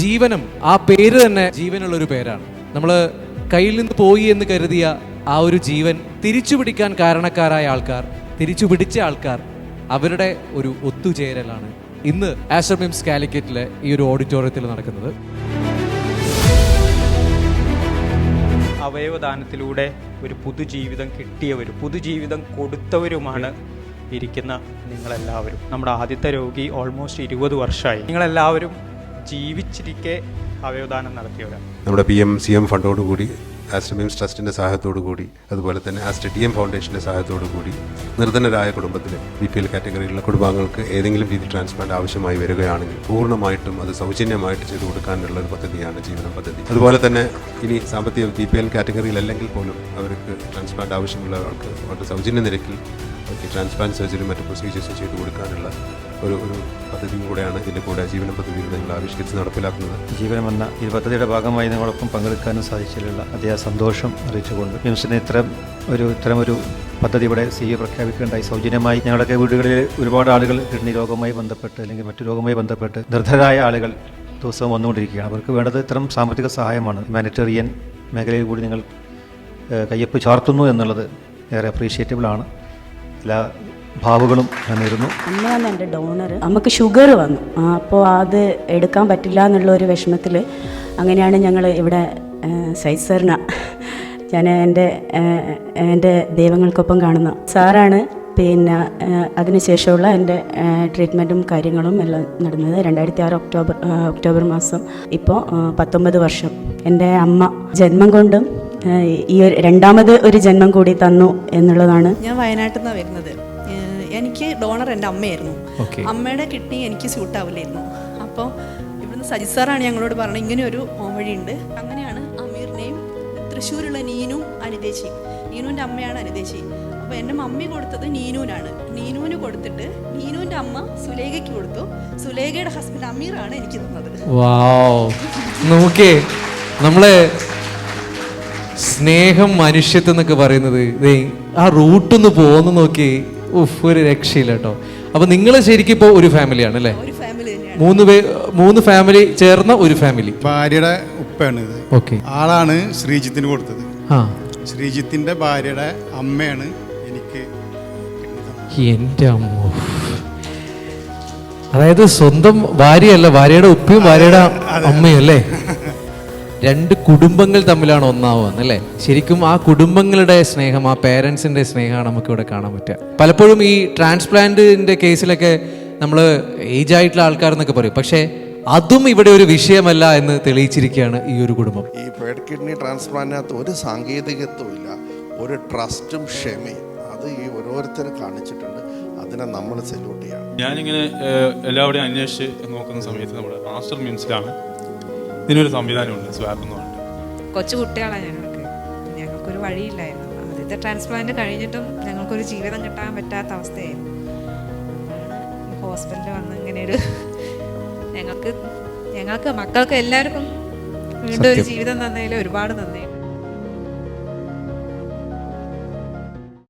ജീവനം, ആ പേര് തന്നെ ജീവനുള്ളൊരു പേരാണ്. നമ്മൾ കയ്യിൽ നിന്ന് പോയി എന്ന് കരുതിയ ആ ഒരു ജീവൻ തിരിച്ചു പിടിക്കാൻ കാരണക്കാരായ ആൾക്കാർ, തിരിച്ചു പിടിച്ച ആൾക്കാർ, അവരുടെ ഒരു ഒത്തുചേരലാണ് ഇന്ന് ആസ്റ്റർ മിംസ് കാലിക്കറ്റിലെ ഈ ഒരു ഓഡിറ്റോറിയത്തിൽ നടക്കുന്നത്. അവയവദാനത്തിലൂടെ ഒരു പുതുജീവിതം കിട്ടിയവരും പുതുജീവിതം കൊടുത്തവരുമാണ് ഇരിക്കുന്ന നിങ്ങളെല്ലാവരും. നമ്മുടെ ആദ്യത്തെ രോഗി ഓൾമോസ്റ്റ് 20 വർഷമായി. നിങ്ങളെല്ലാവരും ജീവിച്ചിരിക്കെ അവയവദാനം നടത്തിയവരാണ്. നമ്മുടെ PMCM ഫണ്ടോടുകൂടി, ആസ്റ്റർ മിംസ് ട്രസ്റ്റിൻ്റെ സഹായത്തോടു കൂടി, അതുപോലെ തന്നെ ആസ്റ്റർ DM ഫൗണ്ടേഷൻ്റെ സഹായത്തോടു കൂടി നിർധനരായ കുടുംബത്തിലെ BPL കാറ്റഗറിയിലുള്ള കുടുംബാംഗങ്ങൾക്ക് ഏതെങ്കിലും രീതി ട്രാൻസ്പ്ലാന്റ് ആവശ്യമായി വരികയാണെങ്കിൽ പൂർണ്ണമായിട്ടും അത് സൗജന്യമായിട്ട് ചെയ്തു കൊടുക്കാനുള്ള ഒരു പദ്ധതിയാണ് ജീവനം പദ്ധതി. അതുപോലെ തന്നെ ഇനി സാമ്പത്തിക BPL കാറ്റഗറിയിലല്ലെങ്കിൽ പോലും അവർക്ക് ട്രാൻസ്പ്ലാന്റ് ആവശ്യമുള്ള ആൾക്ക് അവരുടെ സൗജന്യ നിരക്കിൽ ട്രാൻസ്പ്ലാന്റ് സർജറി മറ്റ് പ്രൊസീജിയേഴ്സ് ചെയ്തു കൊടുക്കാനുള്ള ഒരു പദ്ധതിയും കൂടെയാണ് ഇതിൻ്റെ കൂടെ ജീവനം പദ്ധതിയിൽ നിങ്ങൾ ആവിഷ്കരിച്ച് നടപ്പിലാക്കുന്നത്. ജീവനം എന്ന ഈ പദ്ധതിയുടെ ഭാഗമായി നിങ്ങളൊപ്പം പങ്കെടുക്കാനും സാധിച്ചതിലുള്ള അതേ സന്തോഷം അറിയിച്ചുകൊണ്ട് മിംസിന് ഇത്തരം ഒരു പദ്ധതി ഇവിടെ CEO പ്രഖ്യാപിക്കേണ്ടായി. സൗജന്യമായി ഞങ്ങളുടെ വീടുകളിൽ ഒരുപാട് ആളുകൾ കിഡ്നി രോഗവുമായി ബന്ധപ്പെട്ട് അല്ലെങ്കിൽ മറ്റു രോഗവുമായി ബന്ധപ്പെട്ട് നിർധരായ ആളുകൾ ദിവസവും വന്നുകൊണ്ടിരിക്കുകയാണ്. അവർക്ക് വേണ്ടത് ഇത്തരം സാമ്പത്തിക സഹായമാണ്. ഹ്യൂമാനിറ്റേറിയൻ മേഖലയിൽ കൂടി നിങ്ങൾ കയ്യൊപ്പ് ചാർത്തുന്നു എന്നുള്ളത് ഏറെ അപ്രീഷിയേറ്റബിളാണ്. എല്ലാ ഭാവുകളും ഞാൻ നേരുന്നു. അമ്മയാണ് എൻ്റെ ഡോണർ. നമുക്ക് ഷുഗർ വന്നു, അപ്പോൾ അത് എടുക്കാൻ പറ്റില്ല എന്നുള്ള ഒരു വിഷമത്തിൽ അങ്ങനെയാണ് ഞങ്ങൾ ഇവിടെ സൈദ് സാറിനെ ഞാൻ എൻ്റെ ദൈവങ്ങൾക്കൊപ്പം കാണുന്ന സാറാണ്. പിന്നെ അതിനുശേഷമുള്ള എൻ്റെ ട്രീറ്റ്മെൻറ്റും കാര്യങ്ങളും എല്ലാം നടന്നത് 2006 ഒക്ടോബർ മാസം. ഇപ്പോൾ 19 വർഷം. എൻ്റെ അമ്മ ജന്മം കൊണ്ടും ഈ രണ്ടാമത് ഒരു ജന്മം കൂടി തന്നു എന്നുള്ളതാണ്. ഞാൻ വയനാട്ടിൽ നിന്നാണ് വരുന്നത്. എനിക്ക് ഡോണർ എൻ്റെ അമ്മയായിരുന്നു. അമ്മയുടെ കിഡ്നി എനിക്ക് സ്യൂട്ടാവില്ലായിരുന്നു. അപ്പോൾ ഇവിടുന്ന് സജിത് സാറാണ് ഞങ്ങളോട് പറഞ്ഞത് ഇങ്ങനെ ഒരു വഴിയുണ്ട്. അങ്ങനെയാണ് അമീറിനെയും തൃശ്ശൂരുള്ള നീനും അനിതേച്ചിയും, നീനുവിൻ്റെ അമ്മയാണ് അനിതേച്ചി. അപ്പോൾ എൻ്റെ മമ്മി കൊടുത്തത് നീനുവിനാണ്. നീനുവിന് കൊടുത്തിട്ട് നീനുവിൻ്റെ അമ്മ സുലേഖയ്ക്ക് കൊടുത്തു. സുലേഖയുടെ ഹസ്ബൻഡ് അമീറാണ് എനിക്ക് തന്നത്. നോക്കേ, നമ്മളെ സ്നേഹം, മനുഷ്യത്വം എന്നൊക്കെ പറയുന്നത് ആ റൂട്ടൊന്ന് പോകുന്ന നോക്കി ഒരു രക്ഷയില്ല കേട്ടോ. അപ്പൊ നിങ്ങൾ ശരിക്കും ഇപ്പോൾ ഒരു ഫാമിലിയാണ് അല്ലേ? മൂന്ന് ഫാമിലി ചേർന്ന ഒരു ഫാമിലി. ഭാര്യയുടെ ഉപ്പയാണ് ഇത്. ഓക്കെ. ആളാണ് ശ്രീജിത്തിന് കൊടുത്തത്. ശ്രീജിത്തിന്റെ ഭാര്യയുടെ അമ്മയാണ് എനിക്ക്. എൻ്റെ അമ്മ, അതായത് സ്വന്തം ഭാര്യയല്ല, ഭാര്യയുടെ ഉപ്പയും ഭാര്യയുടെ അമ്മയും അല്ലേ? രണ്ട് കുടുംബങ്ങൾ തമ്മിലാണ് ഒന്നാവുക. ശരിക്കും ആ കുടുംബങ്ങളുടെ സ്നേഹം, ആ പേരൻസിന്റെ സ്നേഹമാണ് നമുക്കിവിടെ കാണാൻ പറ്റുക. പലപ്പോഴും ഈ ട്രാൻസ്പ്ലാന്റിന്റെ കേസിലൊക്കെ നമ്മൾ ഏജ് ആയിട്ടുള്ള ആൾക്കാർ എന്നൊക്കെ പറയും, പക്ഷേ അതും ഇവിടെ ഒരു വിഷയമല്ല എന്ന് തെളിയിച്ചിരിക്കുകയാണ് ഈ ഒരു കുടുംബം. ഈ പേഡ് കിഡ്നി ട്രാൻസ്പ്ലാന്റിനകത്ത് ഒരു സാങ്കേതികത്വം ഇല്ല, ഒരു ട്രസ്റ്റും ക്ഷമയും അത് ഈ ഓരോരുത്തരും കാണിച്ചിട്ടുണ്ട്. അതിനെ നമ്മൾ സല്യൂട്ട് ചെയ്യണം. ഞാനിങ്ങനെ എല്ലാവരുടെയും അന്വേഷിച്ച് നോക്കുന്ന സമയത്ത് നമ്മുടെ ആസ്റ്റർ മിംസിലാണ് ഇതിനൊരു സംവിധാനമുണ്ട്, സ്വാപ്പ് എന്ന് പറഞ്ഞിട്ട്. കൊച്ചു കുട്ടികളാണ് ഞങ്ങൾക്കൊരു വഴിയില്ലായിരുന്നു. ആദ്യത്തെ ട്രാൻസ്പ്ലാന്റ് കഴിഞ്ഞിട്ടും ഞങ്ങൾക്കൊരു ജീവിതം കിട്ടാൻ പറ്റാത്ത അവസ്ഥയായിരുന്നു. ഹോസ്പിറ്റലിൽ വന്ന് ഇങ്ങനെയൊരു ഞങ്ങൾക്ക് മക്കൾക്ക് എല്ലാവർക്കും വീണ്ടും ഒരു ജീവിതം തന്നതിൽ ഒരുപാട് നന്ദി.